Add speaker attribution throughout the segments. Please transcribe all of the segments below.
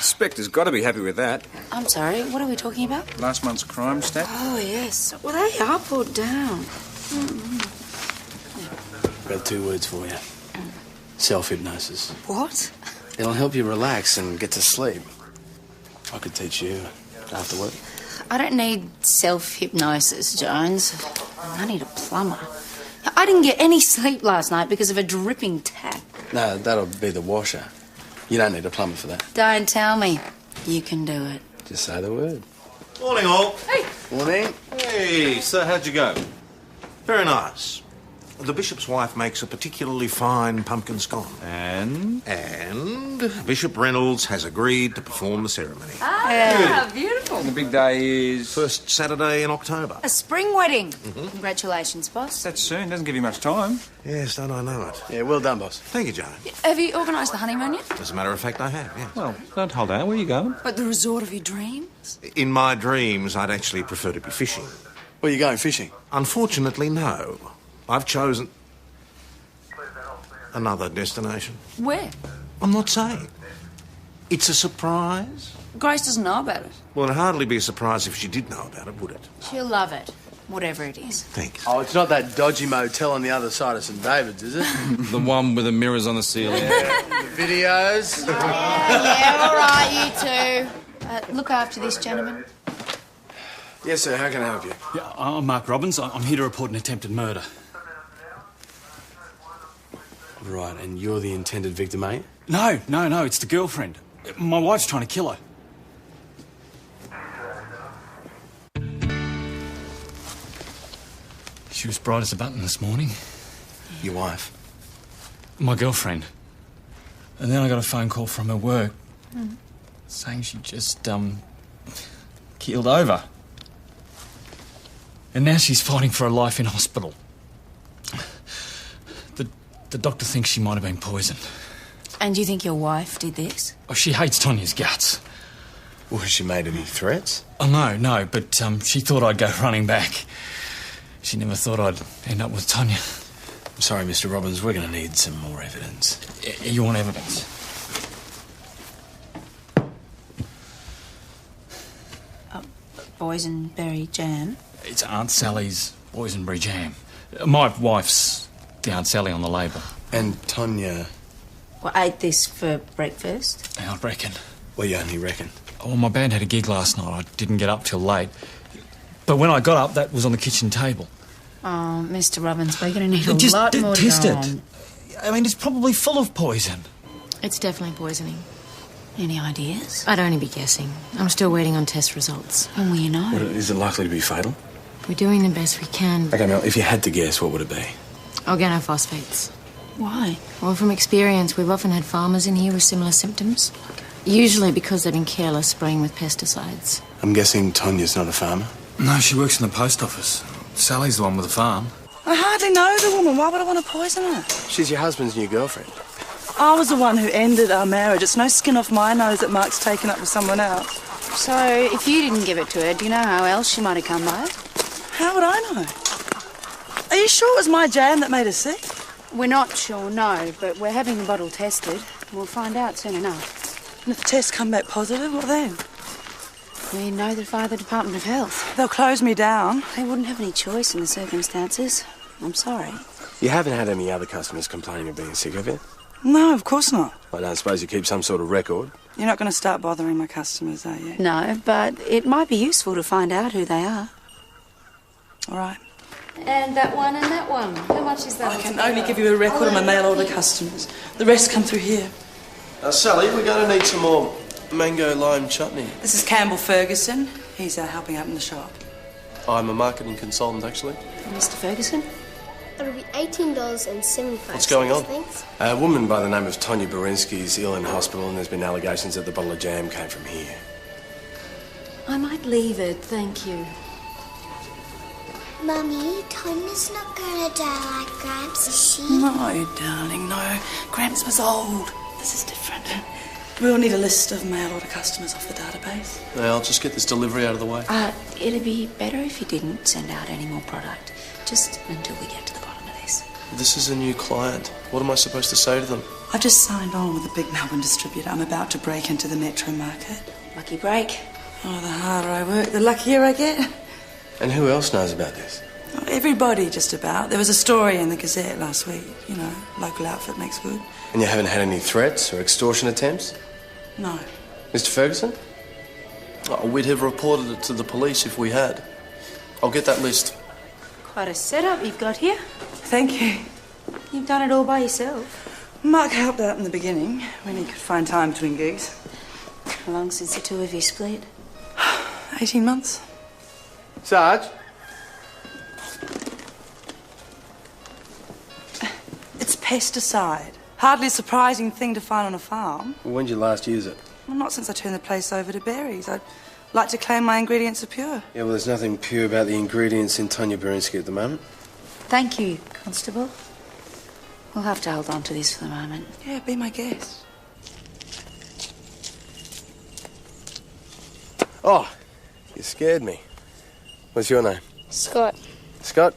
Speaker 1: Inspector's got to be happy with that.
Speaker 2: I'm sorry, what are we talking about?
Speaker 1: Last month's crime stat.
Speaker 2: Oh, yes. Well, they are put down.
Speaker 3: Got 2 words for you. Self-hypnosis.
Speaker 2: What?
Speaker 3: It'll help you relax and get to sleep. I could teach you after work.
Speaker 2: I don't need self-hypnosis, Jones. I need a plumber. I didn't get any sleep last night because of a dripping tap.
Speaker 3: No, that'll be the washer. You don't need a plumber for that.
Speaker 2: Don't tell me. You can do it.
Speaker 3: Just say the word.
Speaker 4: Morning, all.
Speaker 2: Hey!
Speaker 3: Morning.
Speaker 4: Hey, so how'd you go? Very nice. The bishop's wife makes a particularly fine pumpkin scone. And Bishop Reynolds has agreed to perform the ceremony.
Speaker 2: Ah, beautiful.
Speaker 1: And the big day is...
Speaker 4: First Saturday in October.
Speaker 2: A spring wedding. Congratulations, boss.
Speaker 1: That's soon. Doesn't give you much time.
Speaker 4: Yes, don't I know it.
Speaker 3: Yeah, well done, boss.
Speaker 4: Thank you, Joan.
Speaker 2: Have you organised the honeymoon yet?
Speaker 4: As a matter of fact, I have, yes.
Speaker 1: Well, don't hold out. Where are you going?
Speaker 2: But the resort of your dreams?
Speaker 4: In my dreams, I'd actually prefer to be fishing.
Speaker 3: Where are you going fishing?
Speaker 4: Unfortunately, no. I've chosen another destination.
Speaker 2: Where?
Speaker 4: I'm not saying. It's a surprise.
Speaker 2: Grace doesn't know about it.
Speaker 4: Well, it'd hardly be a surprise if she did know about it, would it?
Speaker 2: She'll love it, whatever it is.
Speaker 4: Thanks.
Speaker 3: Oh, it's not that dodgy motel on the other side of St David's, is it?
Speaker 1: The one with the mirrors on the ceiling.
Speaker 3: The videos.
Speaker 2: Yeah, all right, you two. Look after this gentleman.
Speaker 3: Yes, sir. How can I help you?
Speaker 5: Yeah, I'm Mark Robbins. I'm here to report an attempted murder.
Speaker 3: Right, and you're the intended victim, eh?
Speaker 5: No, it's the girlfriend. My wife's trying to kill her. She was bright as a button this morning.
Speaker 3: Your wife?
Speaker 5: My girlfriend. And then I got a phone call from her work saying she just, keeled over. And now she's fighting for her life in hospital. The doctor thinks she might have been poisoned.
Speaker 2: And you think your wife did this?
Speaker 5: Oh, she hates Tonya's guts.
Speaker 3: Well, has she made any threats?
Speaker 5: Oh, no, but she thought I'd go running back. She never thought I'd end up with Tonya.
Speaker 3: I'm sorry, Mr. Robbins, we're going to need some more evidence.
Speaker 5: You want evidence?
Speaker 2: Boysenberry jam.
Speaker 5: It's Aunt Sally's boysenberry jam. My wife's the Aunt Sally on the label.
Speaker 3: And Tonya...
Speaker 2: Well, I ate this for breakfast.
Speaker 5: I reckon.
Speaker 3: Well, you only reckon.
Speaker 5: Oh, my band had a gig last night. I didn't get up till late. But when I got up, that was on the kitchen table.
Speaker 2: Oh, Mr. Robbins, we're going to need a
Speaker 5: Just
Speaker 2: lot more to
Speaker 5: test
Speaker 2: go
Speaker 5: it.
Speaker 2: on.
Speaker 5: I mean, it's probably full of poison.
Speaker 6: It's definitely poisoning.
Speaker 2: Any ideas?
Speaker 6: I'd only be guessing. I'm still waiting on test results.
Speaker 2: When will you know?
Speaker 3: What, is it likely to be fatal?
Speaker 6: We're doing the best we can.
Speaker 3: Okay, Mel, if you had to guess, what would it be?
Speaker 6: Organophosphates.
Speaker 2: Why?
Speaker 6: Well, from experience, we've often had farmers in here with similar symptoms. Usually because they've been careless spraying with pesticides.
Speaker 3: I'm guessing Tonya's not a farmer?
Speaker 5: No, she works in the post office. Sally's the one with the farm.
Speaker 7: I hardly know the woman. Why would I want to poison her?
Speaker 3: She's your husband's new girlfriend.
Speaker 7: I was the one who ended our marriage. It's no skin off my nose that Mark's taken up with someone else.
Speaker 2: So, if you didn't give it to her, do you know how else she might have come by it?
Speaker 7: How would I know? Are you sure it was my jam that made her sick?
Speaker 2: We're not sure, no, but we're having the bottle tested. We'll find out soon enough.
Speaker 7: And if the tests come back positive, what then?
Speaker 2: We notify the Department of Health.
Speaker 7: They'll close me down.
Speaker 2: They wouldn't have any choice in the circumstances. I'm sorry.
Speaker 3: You haven't had any other customers complaining of being sick, have you?
Speaker 7: No, of course not.
Speaker 3: I don't suppose you keep some sort of record.
Speaker 7: You're not going to start bothering my customers, are you?
Speaker 2: No, but it might be useful to find out who they are.
Speaker 7: All right.
Speaker 6: And that one and that one. How much is that?
Speaker 7: I can only give you a record of my mail order customers. The rest come through here.
Speaker 3: Sally, we're going to need some more mango lime chutney.
Speaker 7: This is Campbell Ferguson. He's helping out in the shop.
Speaker 3: I'm a marketing consultant, actually.
Speaker 2: Mr. Ferguson?
Speaker 8: It'll be $18.75.
Speaker 3: What's going on?
Speaker 8: Thanks.
Speaker 3: A woman by the name of Tonya Borinsky is ill in hospital, and there's been allegations that the bottle of jam came from here.
Speaker 6: I might leave it, thank you.
Speaker 8: Mummy, Tonya's not gonna die like Gramps, is she?
Speaker 7: No, darling, no. Gramps was old. This is different. We'll need a list of mail order customers off the database.
Speaker 3: I'll just get this delivery out of the way.
Speaker 2: It'd be better if you didn't send out any more product. Just until we get to the bottom of this.
Speaker 3: This is a new client. What am I supposed to say to them?
Speaker 7: I just signed on with a big Melbourne distributor. I'm about to break into the metro market.
Speaker 2: Lucky break.
Speaker 7: Oh, the harder I work, the luckier I get.
Speaker 3: And who else knows about this?
Speaker 7: Oh, everybody, just about. There was a story in the Gazette last week. You know, local outfit makes good.
Speaker 3: And you haven't had any threats or extortion attempts?
Speaker 7: No.
Speaker 3: Mr. Ferguson?
Speaker 9: Oh, we'd have reported it to the police if we had. I'll get that list.
Speaker 2: Quite a setup you've got here.
Speaker 7: Thank you.
Speaker 2: You've done it all by yourself.
Speaker 7: Mark helped out in the beginning, when he could find time between gigs.
Speaker 2: How long since the two of you split?
Speaker 7: 18 months.
Speaker 3: Sarge?
Speaker 7: It's pesticide. Hardly a surprising thing to find on a farm.
Speaker 3: When did you last use it?
Speaker 7: Well, not since I turned the place over to berries. I'd like to claim my ingredients are pure.
Speaker 3: Yeah, well, there's nothing pure about the ingredients in Tonya Berinsky at the moment.
Speaker 2: Thank you, Constable. We'll have to hold on to this for the moment.
Speaker 7: Yeah, be my guest.
Speaker 3: Oh, you scared me. What's your name?
Speaker 10: Scott.
Speaker 3: Scott?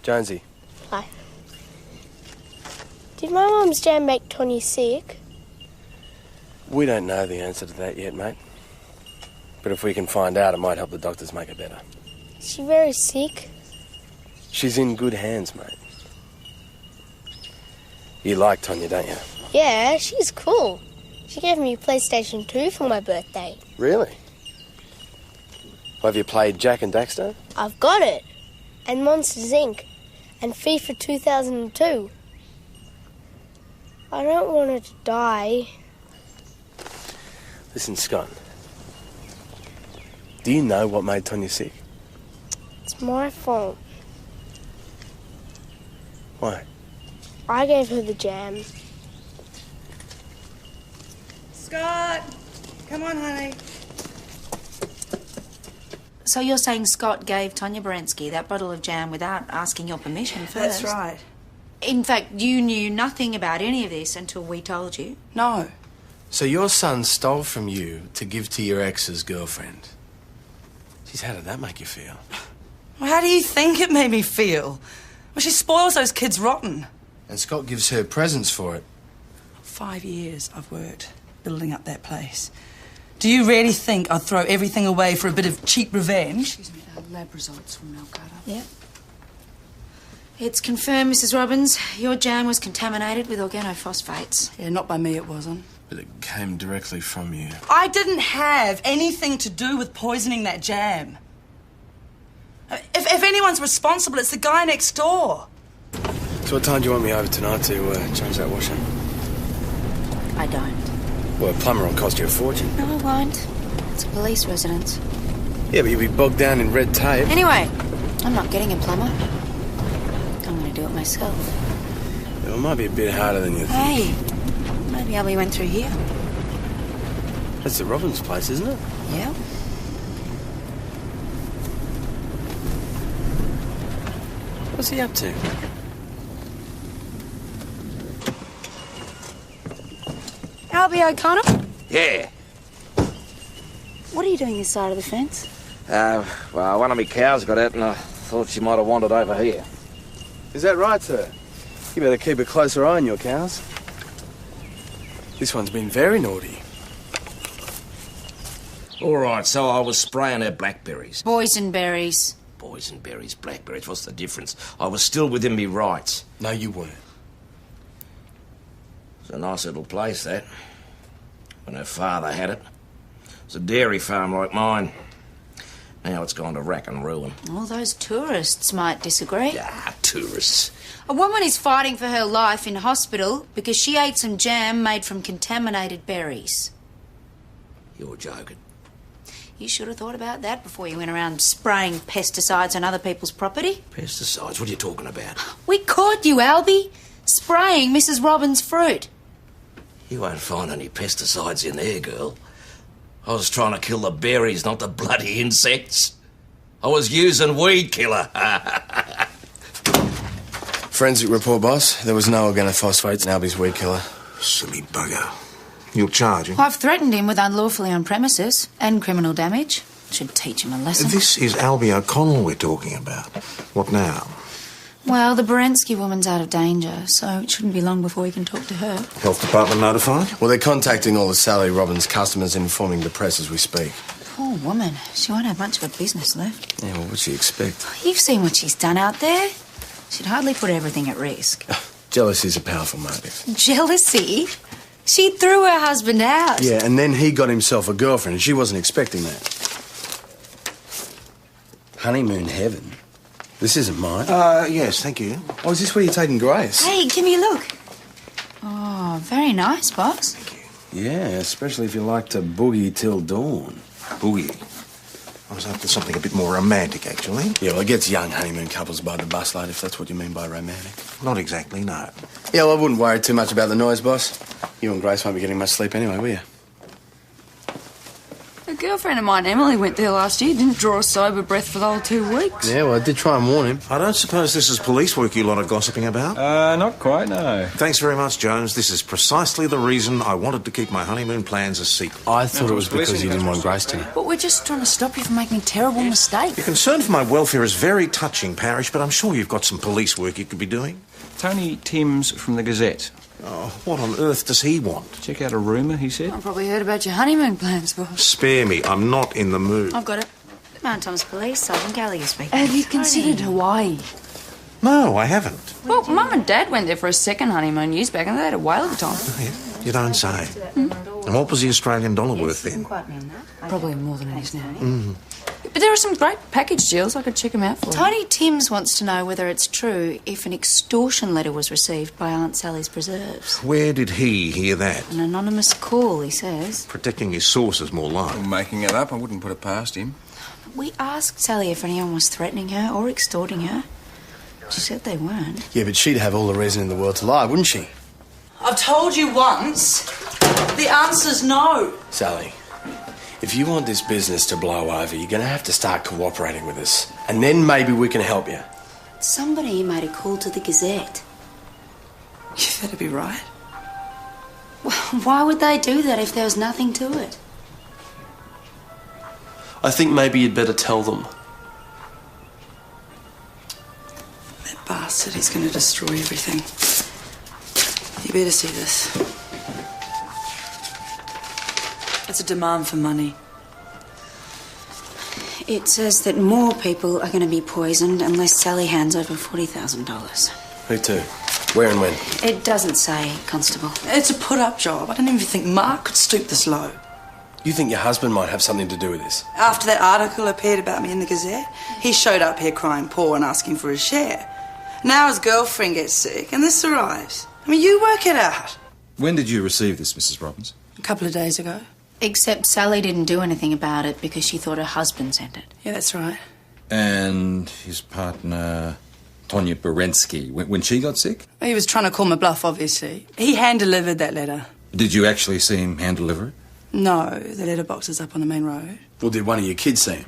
Speaker 3: Jonesy.
Speaker 10: Hi. Did my mum's jam make Tony sick?
Speaker 3: We don't know the answer to that yet, mate. But if we can find out, it might help the doctors make it better.
Speaker 10: Is she very sick?
Speaker 3: She's in good hands, mate. You like Tonya, don't you?
Speaker 10: Yeah, she's cool. She gave me a PlayStation 2 for my birthday.
Speaker 3: Really? Well, have you played Jack and Daxter?
Speaker 10: I've got it. And Monsters Inc. And FIFA 2002. I don't want her to die.
Speaker 3: Listen, Scott. Do you know what made Tonya sick?
Speaker 10: It's my fault.
Speaker 3: Why?
Speaker 10: I gave her the jam.
Speaker 7: Scott! Come on, honey.
Speaker 2: So you're saying Scott gave Tonya Berinsky that bottle of jam without asking your permission first?
Speaker 7: That's right.
Speaker 2: In fact, you knew nothing about any of this until we told you.
Speaker 7: No.
Speaker 3: So your son stole from you to give to your ex's girlfriend. Geez, how did that make you feel?
Speaker 7: Well, how do you think it made me feel? Well, she spoils those kids rotten.
Speaker 3: And Scott gives her presents for it.
Speaker 7: 5 years I've worked building up that place. Do you really think I'd throw everything away for a bit of cheap revenge?
Speaker 2: Excuse me, lab results from Melcata. Yep. It's confirmed, Mrs. Robbins. Your jam was contaminated with organophosphates.
Speaker 7: Yeah, not by me, it wasn't.
Speaker 3: But it came directly from you.
Speaker 7: I didn't have anything to do with poisoning that jam. If anyone's responsible, it's the guy next door.
Speaker 3: So what time do you want me over tonight to change that washer?
Speaker 2: I don't.
Speaker 3: Well, a plumber will cost you a fortune.
Speaker 2: No, I won't. It's a police residence.
Speaker 3: Yeah, but you'll be bogged down in red tape.
Speaker 2: Anyway, I'm not getting a plumber. I'm going to do it myself.
Speaker 3: Well, it might be a bit harder than you think.
Speaker 2: Hey, maybe Albie went through here.
Speaker 3: That's the Robbins place, isn't it?
Speaker 2: Yeah.
Speaker 3: What's he up to?
Speaker 2: Albie O'Connor?
Speaker 11: Yeah.
Speaker 2: What are you doing this side of the fence?
Speaker 11: Well, one of my cows got out and I thought she might have wandered over here.
Speaker 3: Is that right, sir? You better keep a closer eye on your cows. This one's been very naughty.
Speaker 11: All right, so I was spraying her blackberries.
Speaker 2: Boysenberries.
Speaker 11: Boysenberries, blackberries, what's the difference? I was still within me rights.
Speaker 3: No, you weren't.
Speaker 11: It's a nice little place, that. When her father had it. It's a dairy farm like mine. Now it's gone to rack and ruin.
Speaker 2: All those tourists might disagree.
Speaker 11: Ah, tourists.
Speaker 2: A woman is fighting for her life in hospital because she ate some jam made from contaminated berries.
Speaker 11: You're joking.
Speaker 2: You should have thought about that before you went around spraying pesticides on other people's property.
Speaker 11: Pesticides? What are you talking about?
Speaker 2: We caught you, Albie, spraying Mrs. Robbins' fruit.
Speaker 11: You won't find any pesticides in there, girl. I was trying to kill the berries, not the bloody insects. I was using weed killer.
Speaker 3: Forensic report, boss. There was no organophosphates in Albie's weed killer.
Speaker 4: Silly bugger. You'll charge him?
Speaker 2: I've threatened him with unlawfully on premises and criminal damage. Should teach him a lesson.
Speaker 4: This is Albie O'Connell we're talking about. What now?
Speaker 2: Well, the Berensky woman's out of danger, so it shouldn't be long before we can talk to her.
Speaker 4: Health department notified?
Speaker 3: Well, they're contacting all the Sally Robbins customers and informing the press as we speak.
Speaker 2: Poor woman. She won't have much of a business left.
Speaker 3: Yeah, well, what'd she expect?
Speaker 2: You've seen what she's done out there. She'd hardly put everything at risk.
Speaker 3: Jealousy's a powerful motive.
Speaker 2: Jealousy? She threw her husband out.
Speaker 3: Yeah, and then he got himself a girlfriend, and she wasn't expecting that. Honeymoon heaven? This isn't mine.
Speaker 4: Yes, thank you.
Speaker 3: Oh, is this where you're taking Grace?
Speaker 2: Hey, give me a look. Oh, very nice, boss.
Speaker 3: Yeah, especially if you like to boogie till dawn.
Speaker 4: Boogie? I was after something a bit more romantic, actually.
Speaker 3: Yeah, well, it gets young honeymoon couples by the busload, if that's what you mean by romantic.
Speaker 4: Not exactly, no.
Speaker 3: Yeah, well, I wouldn't worry too much about the noise, boss. You and Grace won't be getting much sleep anyway, will you?
Speaker 12: A girlfriend of mine, Emily, went there last year. Didn't draw a sober breath for the whole 2 weeks.
Speaker 3: Yeah, well, I did try and warn him.
Speaker 4: I don't suppose this is police work you lot are gossiping about?
Speaker 1: Not quite, no.
Speaker 4: Thanks very much, Jones. This is precisely the reason I wanted to keep my honeymoon plans a secret.
Speaker 3: I thought it was because you didn't want Grace to know.
Speaker 12: But we're just trying to stop you from making terrible mistakes.
Speaker 4: Your concern for my welfare is very touching, Parish, but I'm sure you've got some police work you could be doing.
Speaker 1: Tony Timms from the Gazette.
Speaker 4: Oh, what on earth does he want?
Speaker 1: Check out a rumour, he said.
Speaker 12: I've probably heard about your honeymoon plans, boss.
Speaker 4: Spare me, I'm not in the mood.
Speaker 2: I've got it. Mount Thomas Police, Sergeant Gallagher speaking.
Speaker 12: Have you considered Hawaii?
Speaker 4: No, I haven't.
Speaker 12: Well, Mum and Dad went there for a second honeymoon years back and they had a whale of a time.
Speaker 4: Oh, yeah? You don't say. And what was the Australian dollar worth then?
Speaker 12: Probably more than it is now. But there are some great package deals. I could check them out for you.
Speaker 2: Tony Timms wants to know whether it's true if an extortion letter was received by Aunt Sally's preserves.
Speaker 4: Where did he hear that?
Speaker 2: An anonymous call, he says.
Speaker 4: Protecting his sources more like.
Speaker 1: I'm making it up. I wouldn't put it past him.
Speaker 2: We asked Sally if anyone was threatening her or extorting her. She said they weren't.
Speaker 3: Yeah, but she'd have all the reason in the world to lie, wouldn't she?
Speaker 7: I've told you once. The answer's no.
Speaker 3: Sally, if you want this business to blow over, you're going to have to start cooperating with us. And then maybe we can help you.
Speaker 2: Somebody made a call to the Gazette.
Speaker 7: You better be right.
Speaker 2: Well, why would they do that if there was nothing to it?
Speaker 9: I think maybe you'd better tell them.
Speaker 7: That bastard is going to destroy everything. You better see this. It's a demand for money.
Speaker 2: It says that more people are going to be poisoned unless Sally hands over $40,000.
Speaker 3: Who to? Where and when?
Speaker 2: It doesn't say, Constable.
Speaker 7: It's a put-up job. I don't even think Mark could stoop this low.
Speaker 3: You think your husband might have something to do with this?
Speaker 7: After that article appeared about me in the Gazette, he showed up here crying poor and asking for his share. Now his girlfriend gets sick and this arrives. I mean, you work it out.
Speaker 1: When did you receive this, Mrs. Robbins?
Speaker 7: A couple of days ago.
Speaker 2: Except Sally didn't do anything about it because she thought her husband sent it.
Speaker 7: Yeah, that's right.
Speaker 1: And his partner, Tonya Berensky, when she got sick?
Speaker 7: He was trying to call my bluff, obviously. He hand-delivered that letter.
Speaker 1: Did you actually see him hand-deliver it?
Speaker 7: No, the letterbox is up on the main road.
Speaker 3: Well, did one of your kids see him?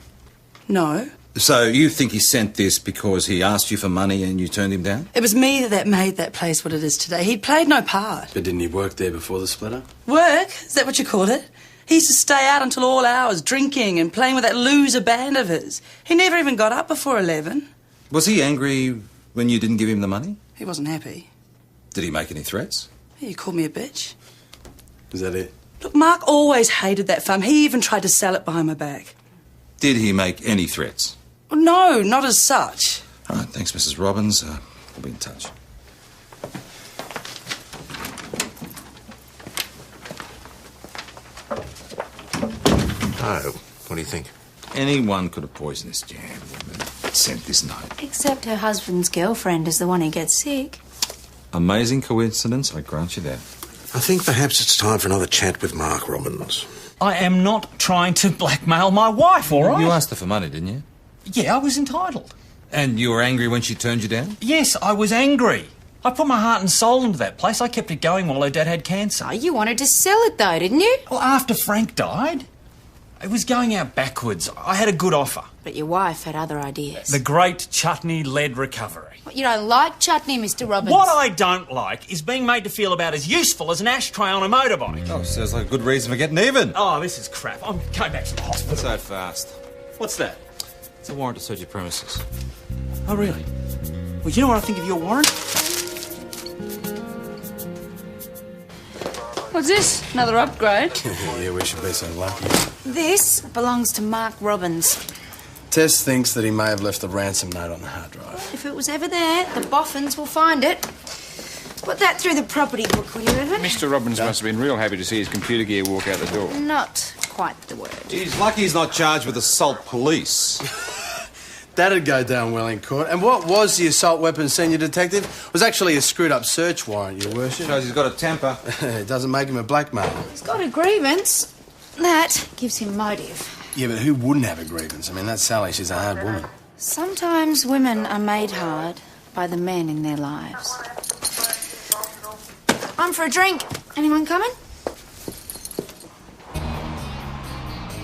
Speaker 7: No.
Speaker 1: So you think he sent this because he asked you for money and you turned him down?
Speaker 7: It was me that made that place what it is today. He played no part.
Speaker 3: But didn't he work there before the split up?
Speaker 7: Work? Is that what you call it? He used to stay out until all hours, drinking and playing with that loser band of his. He never even got up before 11.
Speaker 1: Was he angry when you didn't give him the money?
Speaker 7: He wasn't happy.
Speaker 1: Did he make any threats?
Speaker 7: He called me a bitch.
Speaker 3: Is that it?
Speaker 7: Look, Mark always hated that farm. He even tried to sell it behind my back.
Speaker 1: Did he make any threats?
Speaker 7: Well, no, not as such.
Speaker 1: All right, thanks, Mrs. Robbins. We'll be in touch.
Speaker 4: Oh, what do you think?
Speaker 1: Anyone could have poisoned this jam and sent this note.
Speaker 2: Except her husband's girlfriend is the one who gets sick.
Speaker 1: Amazing coincidence, I grant you that.
Speaker 4: I think perhaps it's time for another chat with Mark Robbins.
Speaker 5: I am not trying to blackmail my wife, all right?
Speaker 1: You asked her for money, didn't you?
Speaker 5: Yeah, I was entitled.
Speaker 1: And you were angry when she turned you down?
Speaker 5: Yes, I was angry. I put my heart and soul into that place. I kept it going while her dad had cancer.
Speaker 2: Oh, you wanted to sell it though, didn't you?
Speaker 5: Well, after Frank died, it was going out backwards. I had a good offer.
Speaker 2: But your wife had other ideas.
Speaker 5: The great chutney-led recovery.
Speaker 2: You don't like chutney, Mr. Robbins.
Speaker 5: What I don't like is being made to feel about as useful as an ashtray on a motorbike.
Speaker 1: Oh, sounds like a good reason for getting even.
Speaker 5: Oh, this is crap. I'm going back to the hospital.
Speaker 1: Not so fast.
Speaker 5: What's that?
Speaker 1: It's a warrant to search your premises.
Speaker 5: Oh, really?
Speaker 13: Well, you know what I think of your warrant?
Speaker 2: What's this? Another upgrade?
Speaker 3: Yeah, we should be so lucky.
Speaker 2: This belongs to Mark Robbins.
Speaker 3: Tess thinks that he may have left a ransom note on the hard drive.
Speaker 2: If it was ever there, the boffins will find it. Put that through the property book, will you, Evan?
Speaker 14: Mr. Robbins must have been real happy to see his computer gear walk out the door.
Speaker 2: Not quite the word.
Speaker 4: He's lucky he's not charged with assault police.
Speaker 3: That'd go down well in court. And what was the assault weapon, Senior Detective? It was actually a screwed-up search warrant, Your Worship.
Speaker 4: Shows he's got a temper.
Speaker 3: It doesn't make him a blackmailer.
Speaker 2: He's got a grievance. That gives him motive.
Speaker 3: Yeah, but who wouldn't have a grievance? I mean, that's Sally. She's a hard woman.
Speaker 2: Sometimes women are made hard by the men in their lives. I'm for a drink. Anyone coming?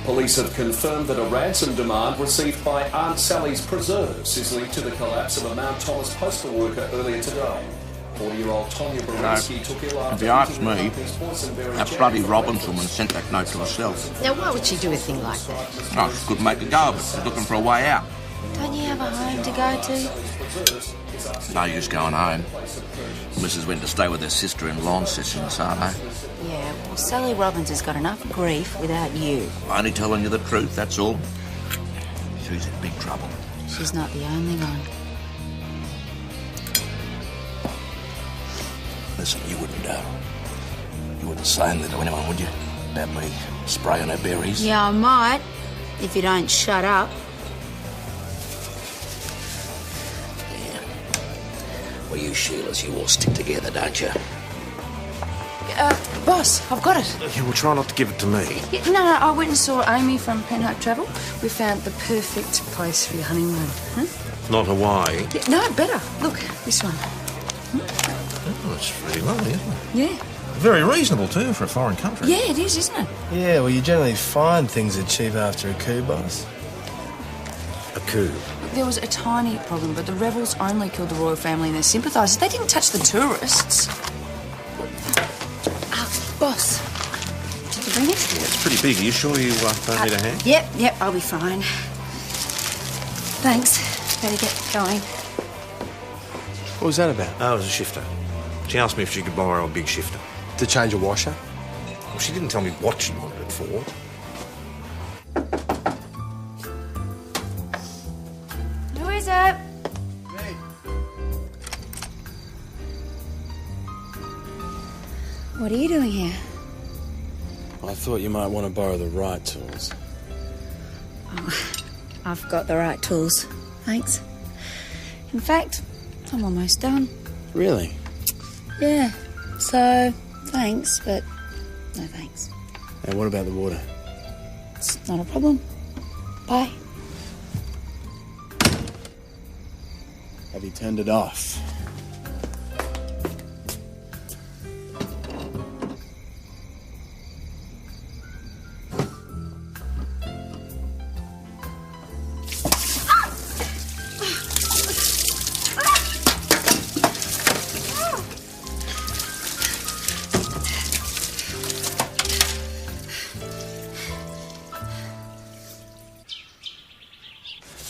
Speaker 15: Police have confirmed that a ransom demand received by Aunt Sally's Preserves is linked to the collapse of a Mount Thomas postal worker earlier today. 40-year-old Tonya Berinsky took ill after...
Speaker 16: If you ask me, that bloody Robbins woman sent that note to herself.
Speaker 6: Now, why would she do a thing like that?
Speaker 16: Oh, she couldn't make a go of it. She's looking for a way out.
Speaker 2: Don't you have a home to go to?
Speaker 16: No use going home. Mrs. went to stay with her sister in Launceston this afternoon.
Speaker 2: Yeah, well, Sally Robbins has got enough grief without you.
Speaker 16: Only telling you the truth, that's all. She's in big trouble.
Speaker 2: She's not the only one.
Speaker 16: Listen, you wouldn't say anything to anyone, would you? About me spraying her berries?
Speaker 2: Yeah, I might, if you don't shut up.
Speaker 11: Well, you Sheilas, you all stick together, don't you?
Speaker 12: Boss, I've got it.
Speaker 4: You will try not to give it to me.
Speaker 12: Yeah, no, I went and saw Amy from Penhope Travel. We found the perfect place for your honeymoon. Huh?
Speaker 4: Not Hawaii.
Speaker 12: Yeah, no, better. Look, this one.
Speaker 4: Oh, it's really lovely, isn't it?
Speaker 12: Yeah.
Speaker 4: Very reasonable, too, for a foreign country.
Speaker 12: Yeah, it is, isn't it?
Speaker 3: Yeah, well, you generally find things are cheap after a coup, boss.
Speaker 4: A coup?
Speaker 12: There was a tiny problem, but the rebels only killed the royal family and their sympathisers. They didn't touch the tourists. Boss, did you bring it?
Speaker 4: Yeah, it's pretty big. Are you sure you don't need a hand?
Speaker 2: Yep, I'll be fine. Thanks. Better get going.
Speaker 3: What was that about?
Speaker 4: Oh, it was a shifter. She asked me if she could borrow a big shifter.
Speaker 3: To change a washer?
Speaker 4: Well, she didn't tell me what she wanted it for.
Speaker 2: Who is it? What are you doing here?
Speaker 3: I thought you might want to borrow the right tools.
Speaker 2: Oh, I've got the right tools. Thanks. In fact, I'm almost done.
Speaker 3: Really?
Speaker 2: Yeah. So, thanks, but no thanks.
Speaker 3: And what about the water?
Speaker 2: It's not a problem. Bye.
Speaker 3: Have you turned it off?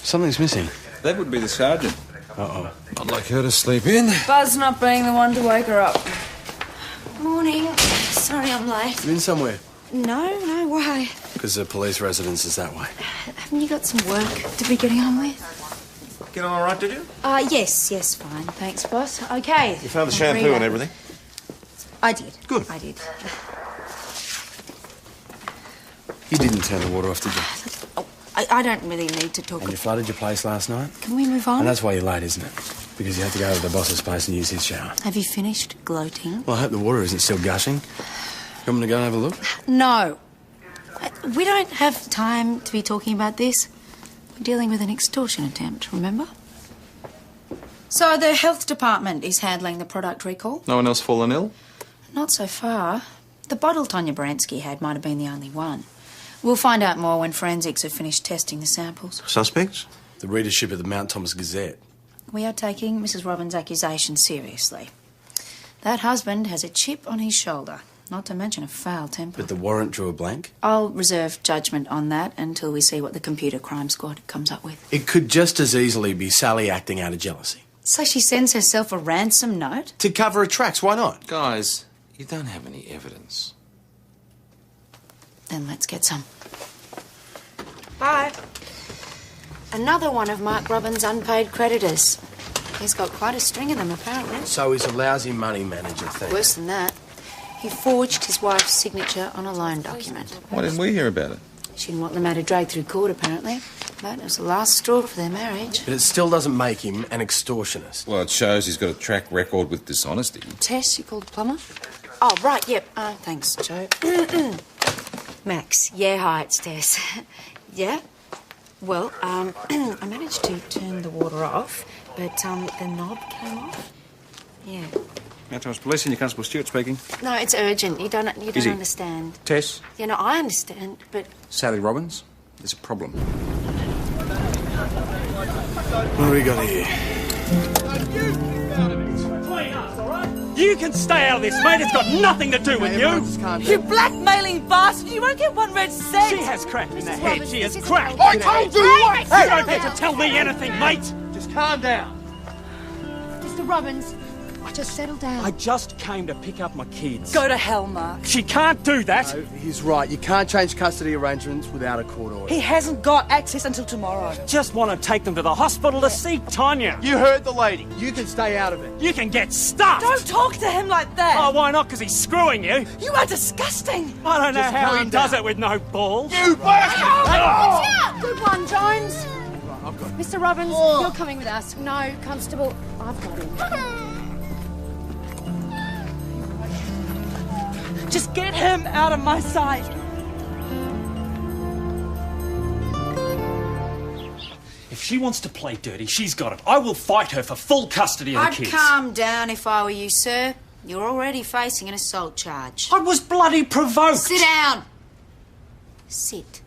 Speaker 3: Something's missing.
Speaker 14: That would be the sergeant.
Speaker 3: Uh-oh.
Speaker 1: I'd like her to sleep in.
Speaker 12: Buzz not being the one to wake her up.
Speaker 2: Morning. Sorry I'm late.
Speaker 3: You been somewhere?
Speaker 2: No, why?
Speaker 3: Because the police residence is that way.
Speaker 2: Haven't you got some work to be getting on with?
Speaker 4: Get on all right, did you?
Speaker 2: Yes, fine. Thanks, boss. Okay.
Speaker 4: You found the shampoo and everything?
Speaker 2: I did.
Speaker 4: Good.
Speaker 2: I did.
Speaker 3: You didn't turn the water off, did you?
Speaker 2: I don't really need to talk.
Speaker 3: And you flooded your place last night?
Speaker 2: Can we move on?
Speaker 3: And that's why you're late, isn't it? Because you had to go to the boss's place and use his shower.
Speaker 2: Have you finished gloating?
Speaker 3: Well, I hope the water isn't still gushing. You want me to go and have a look?
Speaker 2: No. We don't have time to be talking about this. We're dealing with an extortion attempt, remember? So the health department is handling the product recall?
Speaker 14: No one else fallen ill?
Speaker 2: Not so far. The bottle Tonya Berinsky had might have been the only one. We'll find out more when forensics have finished testing the samples.
Speaker 4: Suspects?
Speaker 3: The readership of the Mount Thomas Gazette.
Speaker 2: We are taking Mrs. Robbins' accusation seriously. That husband has a chip on his shoulder, not to mention a foul temper.
Speaker 3: But the warrant drew a blank?
Speaker 2: I'll reserve judgment on that until we see what the computer crime squad comes up with.
Speaker 3: It could just as easily be Sally acting out of jealousy.
Speaker 2: So she sends herself a ransom note?
Speaker 3: To cover her tracks, why not?
Speaker 1: Guys, you don't have any evidence.
Speaker 2: Then let's get some.
Speaker 6: Bye. Another one of Mark Robbins' unpaid creditors. He's got quite a string of them, apparently.
Speaker 3: So he's a lousy money manager thing.
Speaker 6: Worse than that, he forged his wife's signature on a loan document.
Speaker 1: Why didn't we hear about it?
Speaker 6: She didn't want the matter dragged through court, apparently. But it was the last straw for their marriage.
Speaker 3: But it still doesn't make him an extortionist.
Speaker 1: Well, it shows he's got a track record with dishonesty.
Speaker 6: Tess, you called the plumber? Oh, right, yep. Thanks, Joe. Max. Yeah, hi, it's Tess. Yeah? Well, I managed to turn the water off, but the knob came off. Yeah.
Speaker 14: Mountain's Police and Constable Stewart speaking.
Speaker 6: No, it's urgent. You don't
Speaker 14: Is he?
Speaker 6: understand.
Speaker 14: Tess?
Speaker 6: Yeah, no, I understand, but...
Speaker 14: Sally Robbins? There's a problem.
Speaker 3: What do we got here?
Speaker 13: You can stay out of this, mate. It's got nothing to do with you.
Speaker 7: You blackmailing bastard! You won't get one red cent!
Speaker 13: She has crack in her head. She has crack.
Speaker 7: I told you what!
Speaker 13: You don't get to tell me anything, mate.
Speaker 3: Just calm down.
Speaker 10: Mr. Robbins, just settle down.
Speaker 13: I just came to pick up my kids.
Speaker 7: Go to hell, Mark.
Speaker 13: She can't do that.
Speaker 3: No, he's right. You can't change custody arrangements without a court order.
Speaker 7: He hasn't got access until tomorrow.
Speaker 13: Just want to take them to the hospital to see Tonya.
Speaker 3: You heard the lady. You can stay out of it.
Speaker 13: You can get stuffed.
Speaker 7: Don't talk to him like that.
Speaker 13: Oh, why not? Because he's screwing you.
Speaker 7: You are disgusting.
Speaker 13: I don't know
Speaker 3: Just
Speaker 13: how he
Speaker 3: calm
Speaker 13: does
Speaker 3: down.
Speaker 13: it with no balls.
Speaker 3: You bastard!
Speaker 10: Good one, Jones. Mr. Robbins, you're coming with us. No, Constable, I've got him.
Speaker 7: Just get him out of my sight.
Speaker 13: If she wants to play dirty, she's got it. I will fight her for full custody of the
Speaker 2: I'd
Speaker 13: kids.
Speaker 2: calm down if I were you, sir. You're already facing an assault charge.
Speaker 13: I was bloody provoked.
Speaker 2: Sit down. Sit.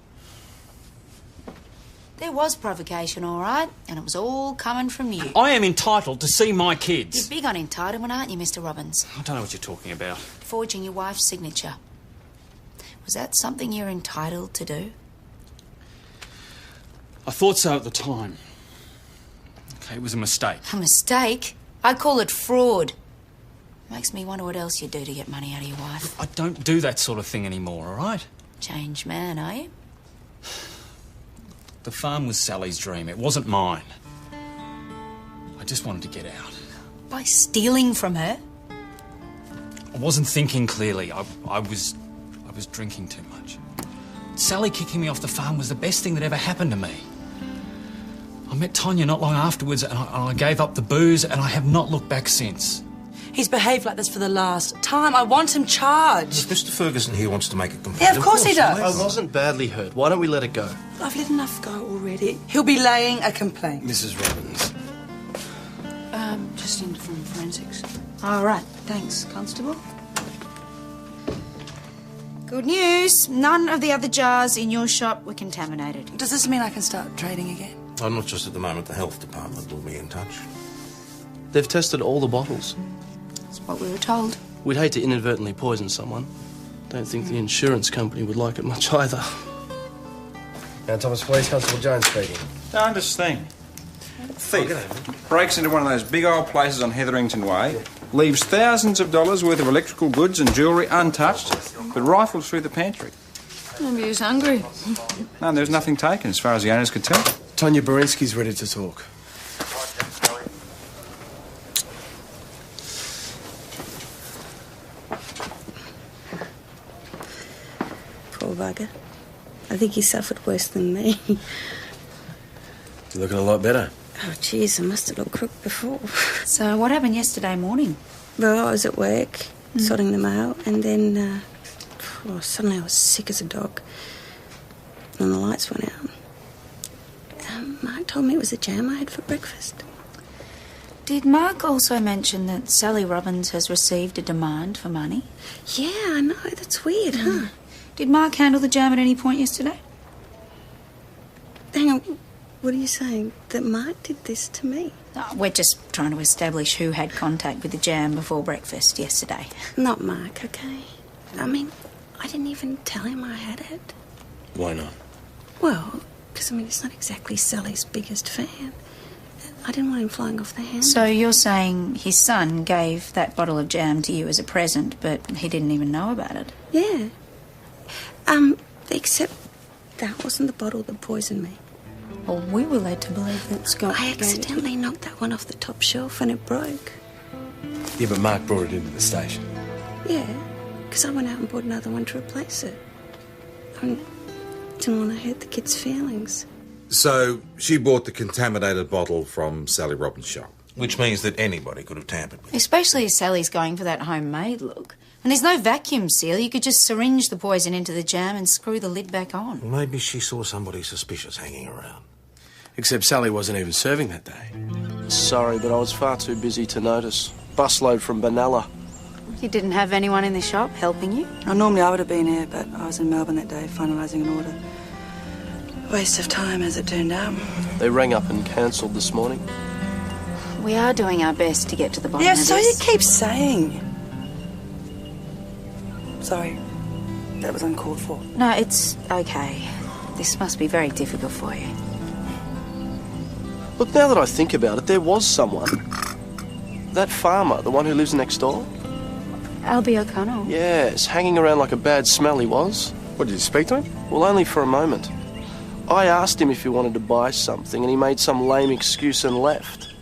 Speaker 2: There was provocation, all right, and it was all coming from you.
Speaker 13: I am entitled to see my kids.
Speaker 2: You're big on entitlement, aren't you, Mr. Robbins?
Speaker 13: I don't know what you're talking about.
Speaker 2: Forging your wife's signature. Was that something you're entitled to do?
Speaker 13: I thought so at the time. Okay, it was a mistake.
Speaker 2: A mistake? I call it fraud. Makes me wonder what else you do to get money out of your wife.
Speaker 13: I don't do that sort of thing anymore, all right?
Speaker 2: Changed man, are you?
Speaker 13: The farm was Sally's dream. It wasn't mine. I just wanted to get out.
Speaker 2: By stealing from her?
Speaker 13: I wasn't thinking clearly. I was drinking too much. Sally kicking me off the farm was the best thing that ever happened to me. I met Tonya not long afterwards and I gave up the booze and I have not looked back since.
Speaker 7: He's behaved like this for the last time. I want him charged.
Speaker 4: If Mr. Ferguson here wants to make a complaint...
Speaker 7: Yeah, of course he does.
Speaker 3: I wasn't badly hurt. Why don't we let it go?
Speaker 7: I've let enough go already. He'll be laying a complaint.
Speaker 3: Mrs. Robbins.
Speaker 2: Just in from forensics. All right, thanks, Constable. Good news. None of the other jars in your shop were contaminated.
Speaker 7: Does this mean I can start trading again?
Speaker 4: Oh, not just at the moment. The health department will be in touch.
Speaker 9: They've tested all the bottles.
Speaker 2: That's what we were told.
Speaker 9: We'd hate to inadvertently poison someone. Don't think the insurance company would like it much either.
Speaker 3: Now, Thomas Police Constable Jones speaking.
Speaker 14: Darndest thing. Thief breaks into one of those big old places on Hetherington Way, leaves thousands of dollars worth of electrical goods and jewellery untouched, but rifles through the pantry.
Speaker 2: Maybe he was hungry.
Speaker 14: No, there was nothing taken, as far as the owners could tell.
Speaker 3: Tonya Berensky's ready to talk.
Speaker 17: Poor bugger. I think he suffered worse than me.
Speaker 3: You're looking a lot better.
Speaker 17: Oh, jeez, I must have looked crook before.
Speaker 2: So what happened yesterday morning?
Speaker 17: Well, I was at work, sorting them out, and then suddenly I was sick as a dog. And the lights went out. Mark told me it was a jam I had for breakfast.
Speaker 2: Did Mark also mention that Sally Robbins has received a demand for money?
Speaker 17: Yeah, I know. That's weird, huh?
Speaker 2: Did Mark handle the jam at any point yesterday?
Speaker 17: Hang on. What are you saying? That Mark did this to me?
Speaker 2: Oh, we're just trying to establish who had contact with the jam before breakfast yesterday.
Speaker 17: Not Mark, okay? I mean, I didn't even tell him I had it.
Speaker 3: Why not?
Speaker 17: Well, because, I mean, it's not exactly Sally's biggest fan. I didn't want him flying off the handle.
Speaker 2: So you're saying his son gave that bottle of jam to you as a present, but he didn't even know about it?
Speaker 17: Yeah. Except that wasn't the bottle that poisoned me.
Speaker 2: Well, we were led to believe that Scott...
Speaker 17: I accidentally knocked that one off the top shelf and it broke.
Speaker 3: Yeah, but Mark brought it into the station.
Speaker 17: Yeah, because I went out and bought another one to replace it. I didn't want to hurt the kids' feelings.
Speaker 1: So she bought the contaminated bottle from Sally Robbins' shop.
Speaker 4: Which means that anybody could have tampered with it.
Speaker 2: Especially as Sally's going for that homemade look. And there's no vacuum seal. You could just syringe the poison into the jam and screw the lid back on.
Speaker 4: Maybe she saw somebody suspicious hanging around.
Speaker 3: Except Sally wasn't even serving that day.
Speaker 9: Sorry, but I was far too busy to notice. Busload from Benalla.
Speaker 2: You didn't have anyone in the shop helping you?
Speaker 7: Normally I would have been here, but I was in Melbourne that day finalising an order. Waste of time, as it turned out.
Speaker 9: They rang up and cancelled this morning.
Speaker 2: We are doing our best to get to the bottom
Speaker 7: Yeah,
Speaker 2: of this.
Speaker 7: so you keep saying. Sorry, that was uncalled for.
Speaker 2: No, it's okay. This must be very difficult for you.
Speaker 9: Look, now that I think about it, there was someone. That farmer, the one who lives next door.
Speaker 2: Albie O'Connell?
Speaker 9: Yes, hanging around like a bad smell he was.
Speaker 3: What, did you speak to him?
Speaker 9: Well, only for a moment. I asked him if he wanted to buy something and he made some lame excuse and left.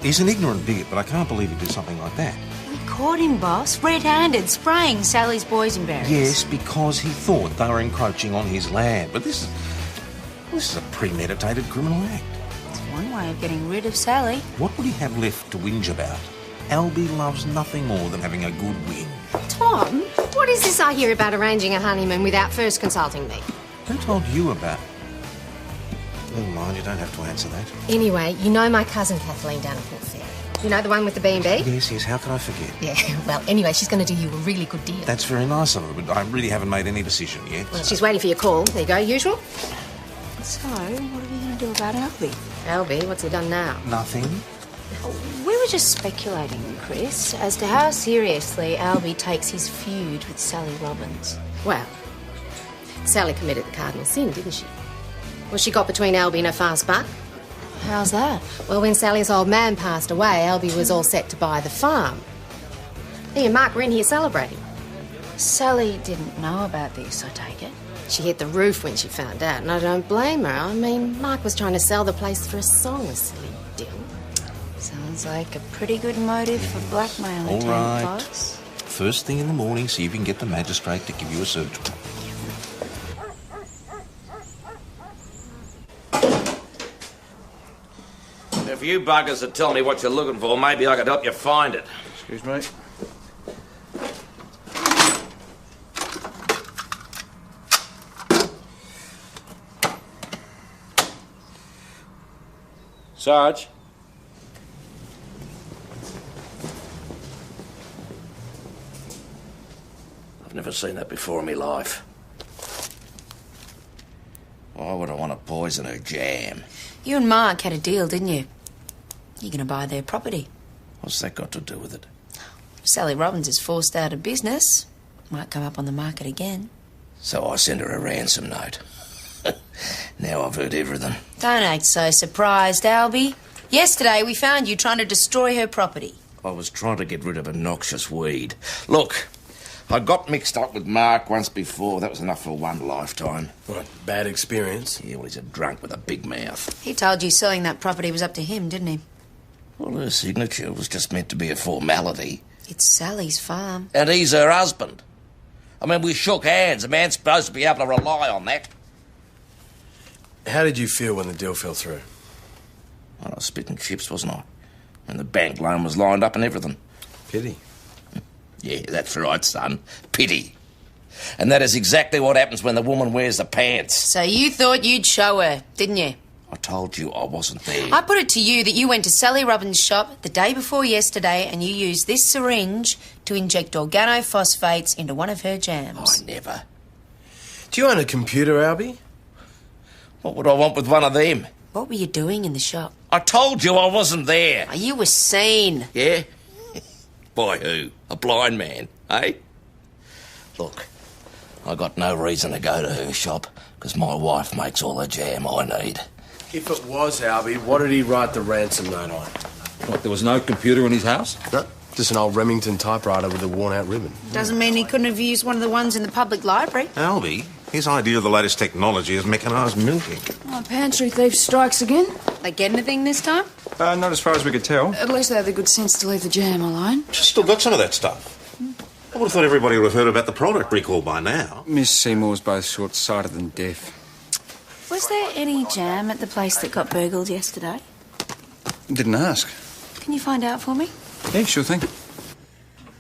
Speaker 4: He's an ignorant bigot, but I can't believe he'd do something like that.
Speaker 2: We caught him, boss, red-handed, spraying Sally's boysenberries.
Speaker 4: Yes, because he thought they were encroaching on his land. But this is a premeditated criminal act.
Speaker 2: It's one way of getting rid of Sally.
Speaker 4: What would he have left to whinge about? Albie loves nothing more than having a good win.
Speaker 10: Tom, what is this I hear about arranging a honeymoon without first consulting me?
Speaker 4: Who told you about it? Never mind, you don't have to answer that.
Speaker 10: Anyway, you know my cousin Kathleen down at Port Fairy. You know the one with the B&B?
Speaker 4: Yes, how could I forget?
Speaker 10: Yeah, well, anyway, she's going to do you a really good deal.
Speaker 4: That's very nice of her, but I really haven't made any decision yet.
Speaker 10: Well, she's waiting for your call. There you go, usual.
Speaker 2: So, what are we going to do about Albie?
Speaker 10: Albie, what's he done now?
Speaker 4: Nothing.
Speaker 2: We were just speculating, Chris, as to how seriously Albie takes his feud with Sally Robbins.
Speaker 10: Well, Sally committed the cardinal sin, didn't she? Well, she got between Albie and her fast buck.
Speaker 2: How's that?
Speaker 10: Well, when Sally's old man passed away, Albie was all set to buy the farm. He and Mark were in here celebrating.
Speaker 2: Sally didn't know about this, I take it.
Speaker 10: She hit the roof when she found out, and I don't blame her. I mean, Mark was trying to sell the place for a song, a silly dill.
Speaker 2: Sounds like a pretty good motive for blackmailing.
Speaker 4: All right.
Speaker 2: Folks.
Speaker 4: First thing in the morning, see if you can get the magistrate to give you a search warrant.
Speaker 11: If you buggers would tell me what you're looking for, maybe I could help you find it.
Speaker 14: Excuse me. Sarge?
Speaker 11: I've never seen that before in my life. Why would I want to poison her jam?
Speaker 2: You and Mark had a deal, didn't you? You're going to buy their property.
Speaker 11: What's that got to do with it?
Speaker 2: Sally Robbins is forced out of business. Might come up on the market again.
Speaker 11: So I sent her a ransom note. Now I've heard everything.
Speaker 2: Don't act so surprised, Albie. Yesterday we found you trying to destroy her property.
Speaker 11: I was trying to get rid of a noxious weed. Look, I got mixed up with Mark once before. That was enough for one lifetime.
Speaker 3: What, bad experience?
Speaker 11: Yeah, well, he's a drunk with a big mouth.
Speaker 2: He told you selling that property was up to him, didn't he?
Speaker 11: Well, her signature was just meant to be a formality.
Speaker 2: It's Sally's farm.
Speaker 11: And he's her husband. I mean, we shook hands. A man's supposed to be able to rely on that.
Speaker 3: How did you feel when the deal fell through?
Speaker 11: Well, I was spitting chips, wasn't I? And the bank loan was lined up and everything.
Speaker 3: Pity.
Speaker 11: Yeah, that's right, son. Pity. And that is exactly what happens when the woman wears the pants.
Speaker 2: So you thought you'd show her, didn't you?
Speaker 11: I told you I wasn't there.
Speaker 2: I put it to you that you went to Sally Robbins' shop the day before yesterday and you used this syringe to inject organophosphates into one of her jams.
Speaker 11: I never.
Speaker 3: Do you own a computer, Albie?
Speaker 11: What would I want with one of them?
Speaker 2: What were you doing in the shop?
Speaker 11: I told you I wasn't there.
Speaker 2: Oh, you were seen.
Speaker 11: Yeah? By who? A blind man, eh? Look, I got no reason to go to her shop because my wife makes all the jam I need.
Speaker 3: If it was Albie, what did he write the ransom note on?
Speaker 1: What, there was no computer in his house?
Speaker 3: No, just an old Remington typewriter with a worn-out ribbon.
Speaker 2: Doesn't mean he couldn't have used one of the ones in the public library.
Speaker 4: Albie, his idea of the latest technology is mechanised milking.
Speaker 12: Oh, pantry thief strikes again.
Speaker 2: They get anything this time?
Speaker 14: Not as far as we could tell.
Speaker 12: At least they had the good sense to leave the jam alone.
Speaker 4: She's still got some of that stuff. I would have thought everybody would have heard about the product recall by now.
Speaker 14: Miss Seymour's both short-sighted and deaf.
Speaker 2: Was there any jam at the place that got burgled yesterday?
Speaker 14: Didn't ask.
Speaker 2: Can you find out for me?
Speaker 14: Yeah, sure thing.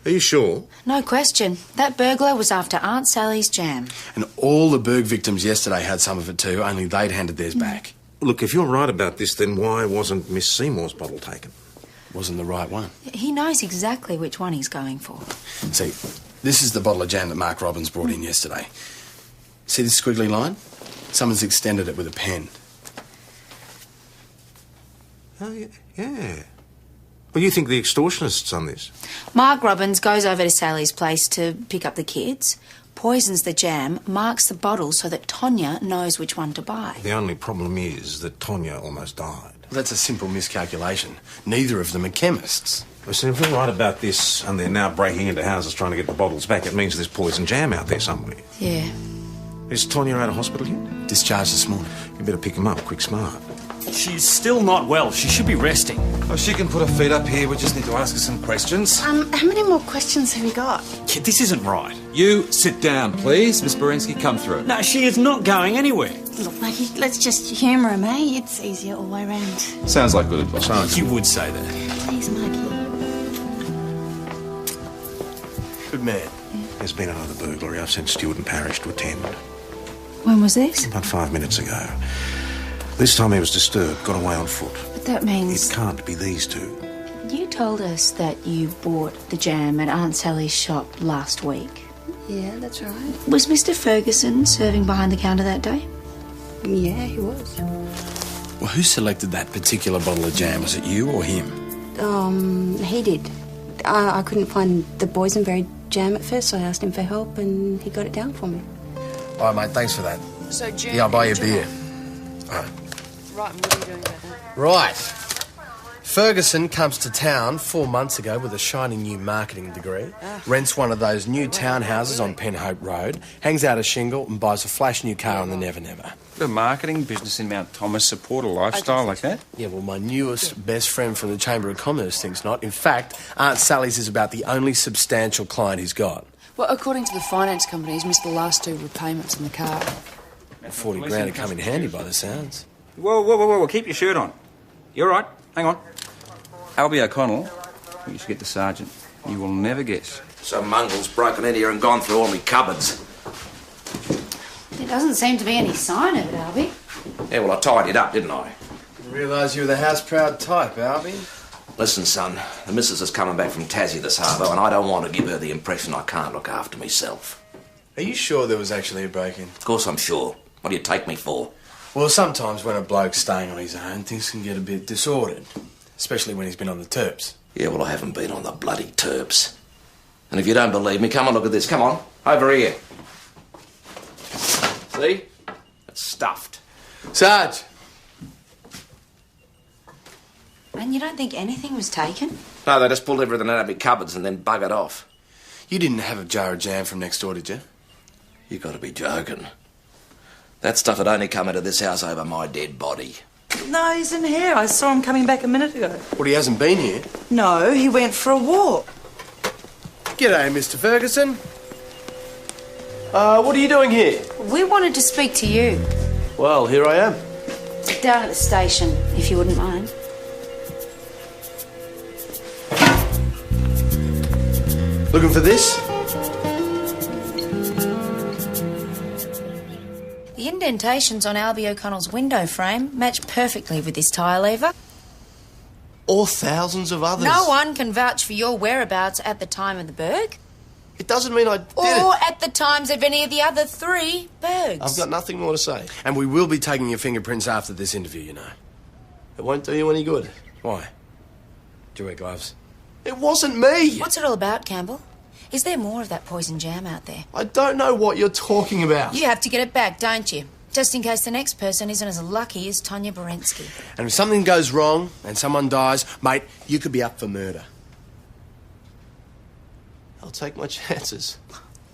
Speaker 4: Are you sure?
Speaker 2: No question. That burglar was after Aunt Sally's jam.
Speaker 3: And all the burg victims yesterday had some of it too, only they'd handed theirs back.
Speaker 4: Look, if you're right about this, then why wasn't Miss Seymour's bottle taken?
Speaker 3: Wasn't the right one.
Speaker 2: He knows exactly which one he's going for.
Speaker 3: See, this is the bottle of jam that Mark Robbins brought in yesterday. See this squiggly line? Someone's extended it with a pen.
Speaker 4: Oh, yeah. Well, you think the extortionist's on this?
Speaker 2: Mark Robbins goes over to Sally's place to pick up the kids, poisons the jam, marks the bottle so that Tonya knows which one to buy.
Speaker 4: The only problem is that Tonya almost died.
Speaker 3: Well, that's a simple miscalculation. Neither of them are chemists.
Speaker 4: So if they're right about this and they're now breaking into houses trying to get the bottles back, it means there's poison jam out there somewhere.
Speaker 2: Yeah.
Speaker 4: Is Tonya out of hospital yet?
Speaker 3: Discharged this morning.
Speaker 4: You better pick him up, quick smart.
Speaker 13: She's still not well. She should be resting.
Speaker 1: Oh, she can put her feet up here. We just need to ask her some questions.
Speaker 17: How many more questions have you got?
Speaker 13: Kid, this isn't right.
Speaker 1: You sit down, please. Miss Berensky, come through.
Speaker 13: No, she is not going anywhere.
Speaker 17: Look, Mikey, let's just humour him, eh? It's easier all the way round.
Speaker 1: Sounds like good advice.
Speaker 13: You would say that.
Speaker 17: Please, Mikey.
Speaker 3: Good man.
Speaker 4: There's been another burglary. I've sent Stewart and Parrish to attend.
Speaker 2: When was this?
Speaker 4: About 5 minutes ago. This time he was disturbed, got away on foot.
Speaker 2: But that means...
Speaker 4: It can't be these two.
Speaker 2: You told us that you bought the jam at Aunt Sally's shop last week.
Speaker 17: Yeah, that's right.
Speaker 2: Was Mr. Ferguson serving behind the counter that day?
Speaker 17: Yeah, he was.
Speaker 3: Well, who selected that particular bottle of jam? Was it you or him?
Speaker 17: He did. I couldn't find the boysenberry jam at first, so I asked him for help and he got it down for me.
Speaker 3: All right, mate, thanks for that.
Speaker 12: So jam.
Speaker 3: Yeah, I'll buy you a beer. All right.
Speaker 12: Right, and what are you doing about that?
Speaker 3: Right. Ferguson comes to town 4 months ago with a shiny new marketing degree, rents one of those new townhouses on Penhope Road, hangs out a shingle and buys a flash new car on the Never Never.
Speaker 14: The marketing business in Mount Thomas support a lifestyle like that?
Speaker 3: Yeah, well, my newest best friend from the Chamber of Commerce thinks not. In fact, Aunt Sally's is about the only substantial client he's got.
Speaker 12: Well, according to the finance company, he's missed the last 2 repayments in the car.
Speaker 3: 40 grand would come in handy by the sounds.
Speaker 14: Whoa, keep your shirt on. You're right. Hang on. Albie O'Connell, you should get the sergeant. You will never guess.
Speaker 11: Some mongrel's broken in here and gone through all my cupboards.
Speaker 2: There doesn't seem to be any sign of it, Albie.
Speaker 11: Yeah, well, I tidied up, didn't I?
Speaker 3: Didn't realise you were the house-proud type, Albie.
Speaker 11: Listen, son, the missus is coming back from Tassie this harbour, and I don't want to give her the impression I can't look after myself.
Speaker 3: Are you sure there was actually a break-in?
Speaker 11: Of course I'm sure. What do you take me for?
Speaker 3: Well, sometimes when a bloke's staying on his own, things can get a bit disordered. Especially when he's been on the terps.
Speaker 11: Yeah, well, I haven't been on the bloody terps. And if you don't believe me, come and look at this. Come on, over here. See? It's stuffed.
Speaker 3: Sarge!
Speaker 2: And you don't think anything was taken?
Speaker 11: No, they just pulled everything out of my cupboards and then buggered off.
Speaker 3: You didn't have a jar of jam from next door, did you?
Speaker 11: You got to be joking. That stuff had only come into this house over my dead body.
Speaker 7: No, he's in here. I saw him coming back a minute ago.
Speaker 3: Well, he hasn't been here.
Speaker 7: No, he went for a walk.
Speaker 3: G'day, Mr. Ferguson. What are you doing here?
Speaker 2: We wanted to speak to you.
Speaker 3: Well, here I am.
Speaker 2: Down at the station, if you wouldn't mind.
Speaker 3: Looking for this?
Speaker 2: The indentations on Albie O'Connell's window frame match perfectly with this tyre lever.
Speaker 9: Or thousands of others.
Speaker 2: No one can vouch for your whereabouts at the time of the burg.
Speaker 9: It doesn't mean I did
Speaker 2: Or
Speaker 9: it.
Speaker 2: at the times of any of the other 3 burgs.
Speaker 9: I've got nothing more to say.
Speaker 3: And we will be taking your fingerprints after this interview, you know.
Speaker 9: It won't do you any good.
Speaker 3: Why? Do you wear gloves?
Speaker 9: It wasn't me.
Speaker 2: What's it all about, Campbell? Is there more of that poison jam out there?
Speaker 9: I don't know what you're talking about.
Speaker 2: You have to get it back, don't you? Just in case the next person isn't as lucky as Tonya Berensky.
Speaker 3: And if something goes wrong and someone dies, mate, you could be up for murder.
Speaker 9: I'll take my chances.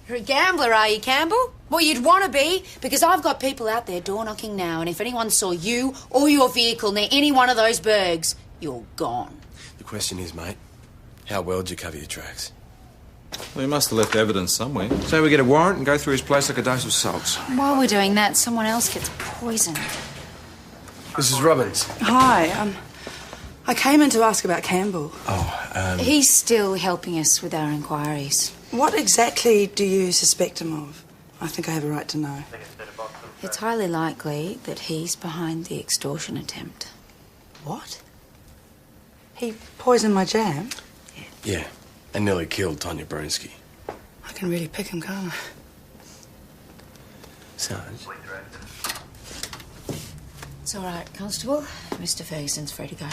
Speaker 2: You're a gambler, are you, Campbell? Well, you'd want to be, because I've got people out there door-knocking now, and if anyone saw you or your vehicle near any one of those bergs, you're gone.
Speaker 3: The question is, mate, how well do you cover your tracks?
Speaker 1: Well, he must have left evidence somewhere.
Speaker 14: So we get a warrant and go through his place like a dose of salts.
Speaker 2: While we're doing that, someone else gets poisoned.
Speaker 3: Mrs. Robbins.
Speaker 7: Hi, I came in to ask about Campbell.
Speaker 2: He's still helping us with our inquiries.
Speaker 7: What exactly do you suspect him of? I think I have a right to know.
Speaker 2: It's highly likely that he's behind the extortion attempt.
Speaker 7: What? He poisoned my jam?
Speaker 3: Yeah, and nearly killed Tonya Berensky.
Speaker 7: I can really pick him, can't I?
Speaker 3: Sarge.
Speaker 2: It's all right, Constable. Mr. Ferguson's free to go.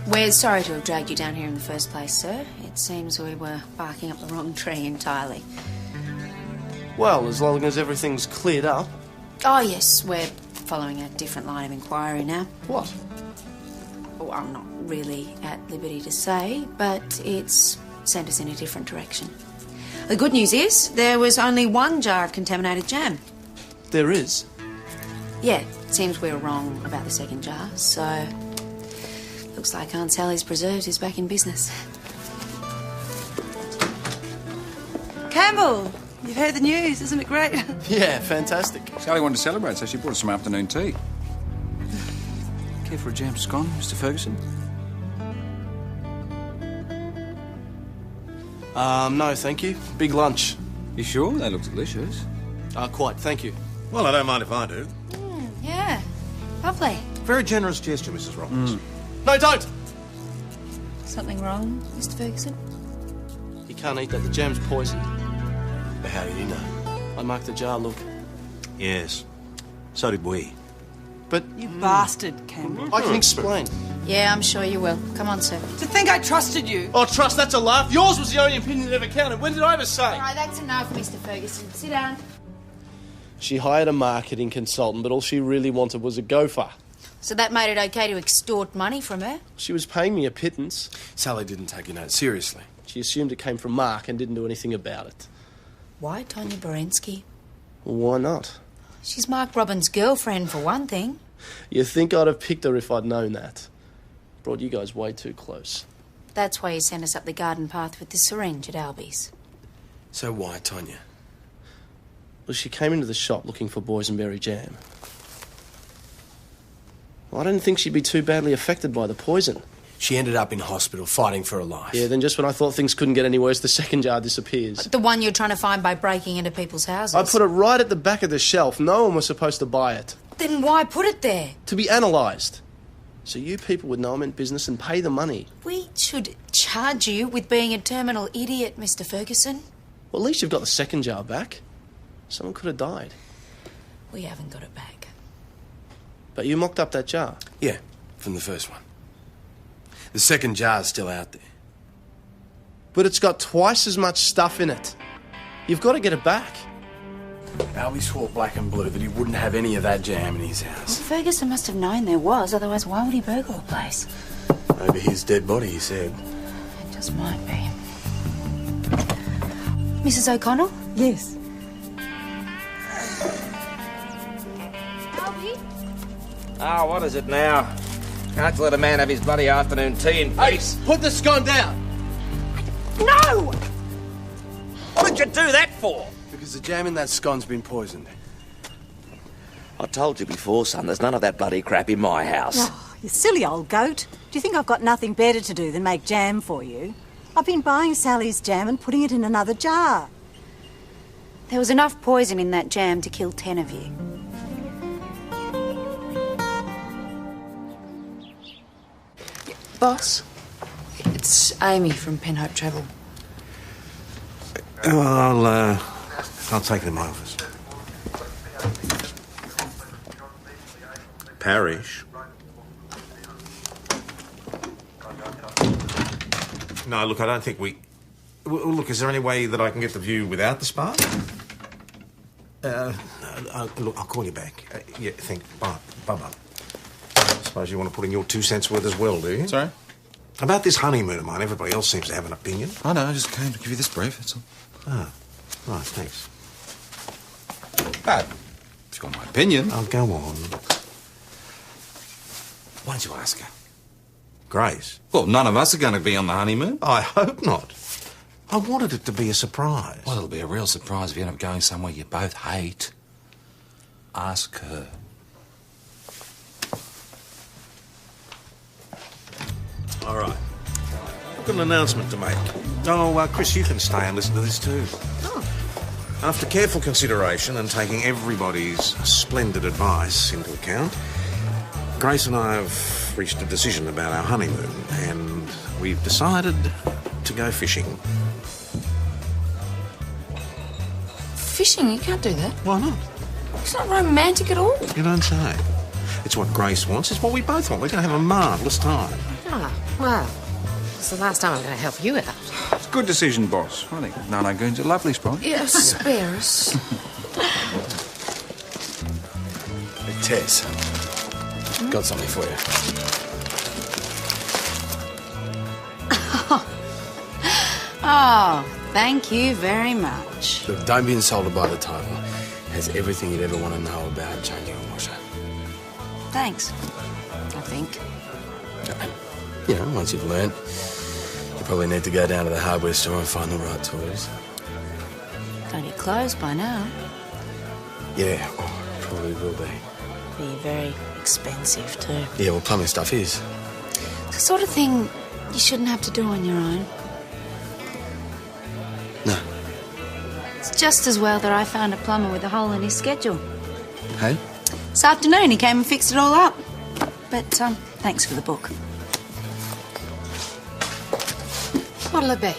Speaker 2: We're sorry to have dragged you down here in the first place, sir. It seems we were barking up the wrong tree entirely.
Speaker 9: Well, as long as everything's cleared up.
Speaker 2: Oh, yes, we're following a different line of inquiry now.
Speaker 9: What?
Speaker 2: Oh, I'm not really at liberty to say, but it's sent us in a different direction. The good news is there was only one jar of contaminated jam.
Speaker 9: There is?
Speaker 2: Yeah, it seems we were wrong about the second jar, so looks like Aunt Sally's Preserves is back in business.
Speaker 7: Campbell, you've heard the news, isn't it great?
Speaker 3: Yeah, fantastic.
Speaker 14: Sally wanted to celebrate, so she brought us some afternoon tea. Care for a jam scone, Mr. Ferguson?
Speaker 9: No, thank you. Big lunch.
Speaker 14: You sure? They look delicious.
Speaker 9: Quite, thank you.
Speaker 4: Well, I don't mind if I do.
Speaker 2: Yeah, lovely.
Speaker 4: Very generous gesture, Mrs. Robbins.
Speaker 9: No, don't!
Speaker 2: Something wrong, Mr. Ferguson?
Speaker 9: You can't eat that. The jam's poisoned.
Speaker 3: But how do you know?
Speaker 9: I marked the jar, look.
Speaker 4: Yes. So did we.
Speaker 9: But...
Speaker 7: You bastard, Campbell.
Speaker 9: I can explain.
Speaker 2: Yeah, I'm sure you will. Come on, sir.
Speaker 7: To think I trusted you.
Speaker 9: Oh, trust, that's a laugh. Yours was the only opinion that ever counted. When did I ever say?
Speaker 2: All right, that's enough, Mr. Ferguson. Sit down.
Speaker 9: She hired a marketing consultant, but all she really wanted was a gopher.
Speaker 2: So that made it okay to extort money from her?
Speaker 9: She was paying me a pittance.
Speaker 3: Sally didn't take your note seriously.
Speaker 9: She assumed it came from Mark and didn't do anything about it.
Speaker 2: Why Tonya Berensky?
Speaker 9: Well, why not?
Speaker 2: She's Mark Robbins' girlfriend, for one thing.
Speaker 9: You think I'd have picked her if I'd known that? Brought you guys way too close.
Speaker 2: That's why you sent us up the garden path with the syringe at Albies.
Speaker 3: So why Tonya?
Speaker 9: Well, she came into the shop looking for boysenberry jam. Well, I didn't think she'd be too badly affected by the poison.
Speaker 3: She ended up in hospital fighting for her life.
Speaker 9: Yeah, then just when I thought things couldn't get any worse, the second jar disappears.
Speaker 2: The one you're trying to find by breaking into people's houses?
Speaker 9: I put it right at the back of the shelf. No one was supposed to buy it.
Speaker 2: Then why put it there?
Speaker 9: To be analysed. So you people would know I'm in business and pay the money.
Speaker 2: We should charge you with being a terminal idiot, Mr. Ferguson.
Speaker 9: Well, at least you've got the second jar back. Someone could have died.
Speaker 2: We haven't got it back.
Speaker 9: But you mocked up that jar.
Speaker 3: Yeah, from the first one. The second jar's still out there.
Speaker 9: But it's got twice as much stuff in it. You've got to get it back.
Speaker 3: Albie swore black and blue that he wouldn't have any of that jam in his house.
Speaker 2: Well, Ferguson must have known there was, otherwise why would he burgle the place?
Speaker 3: Over his dead body, he said.
Speaker 2: It just might be. Mrs. O'Connell?
Speaker 18: Yes.
Speaker 2: Albie?
Speaker 11: Ah, what is it now? Can't let a man have his bloody afternoon tea in peace.
Speaker 9: Hey, put the scone down!
Speaker 11: No! What did you do that for?
Speaker 3: Because the jam in that scone's been poisoned.
Speaker 11: I told you before, son, there's none of that bloody crap in my house.
Speaker 18: Oh, you silly old goat. Do you think I've got nothing better to do than make jam for you? I've been buying Sally's jam and putting it in another jar.
Speaker 2: There was enough poison in that jam to kill 10 of you. Boss, it's Amy from Penhope Travel.
Speaker 4: Well, I'll take it in my office. Parish? No, look, I don't think we... Well, look, is there any way that I can get the view without the spa? No, Look, I'll call you back. Yeah, bye, bye. Suppose you want to put in your 2 cents worth as well, do you?
Speaker 1: Sorry?
Speaker 4: About this honeymoon of mine, everybody else seems to have an opinion.
Speaker 1: I know, I just came to give you this brief, that's all.
Speaker 4: Ah, right, thanks.
Speaker 1: But if you've got my opinion...
Speaker 4: Oh, go on.
Speaker 1: Why don't you ask her?
Speaker 4: Grace?
Speaker 1: Well, none of us are going to be on the honeymoon.
Speaker 4: I hope not. I wanted it to be a surprise.
Speaker 1: Well, it'll be a real surprise if you end up going somewhere you both hate. Ask her.
Speaker 4: All right. I've got an announcement to make. Oh, Chris, you can stay and listen to this too.
Speaker 10: Oh.
Speaker 4: After careful consideration and taking everybody's splendid advice into account, Grace and I have reached a decision about our honeymoon, and we've decided to go fishing.
Speaker 12: Fishing? You can't do that.
Speaker 4: Why not?
Speaker 12: It's not romantic at all.
Speaker 4: You don't say. It's what Grace wants. It's what we both want. We're going to have a marvellous time.
Speaker 10: Ah, well, it's the last time I'm going to help you out.
Speaker 14: It's a good decision, boss. I think Nano Lagoon's a lovely spot.
Speaker 12: Yes, spare us.
Speaker 3: Hey, Tess, got something for you.
Speaker 2: Oh, thank you very much.
Speaker 3: Look, don't be insulted by the title. It has everything you'd ever want to know about changing a washer.
Speaker 2: Thanks, I think.
Speaker 3: You know, once you've learnt, you probably need to go down to the hardware store and find the right tools.
Speaker 2: Don't get closed by now.
Speaker 3: Yeah, probably will be.
Speaker 2: Be very expensive too.
Speaker 3: Yeah, well, plumbing stuff is.
Speaker 2: It's the sort of thing you shouldn't have to do on your own.
Speaker 3: No.
Speaker 2: It's just as well that I found a plumber with a hole in his schedule.
Speaker 3: Hey?
Speaker 2: This afternoon he came and fixed it all up. But, thanks for the book.
Speaker 10: What'll it be?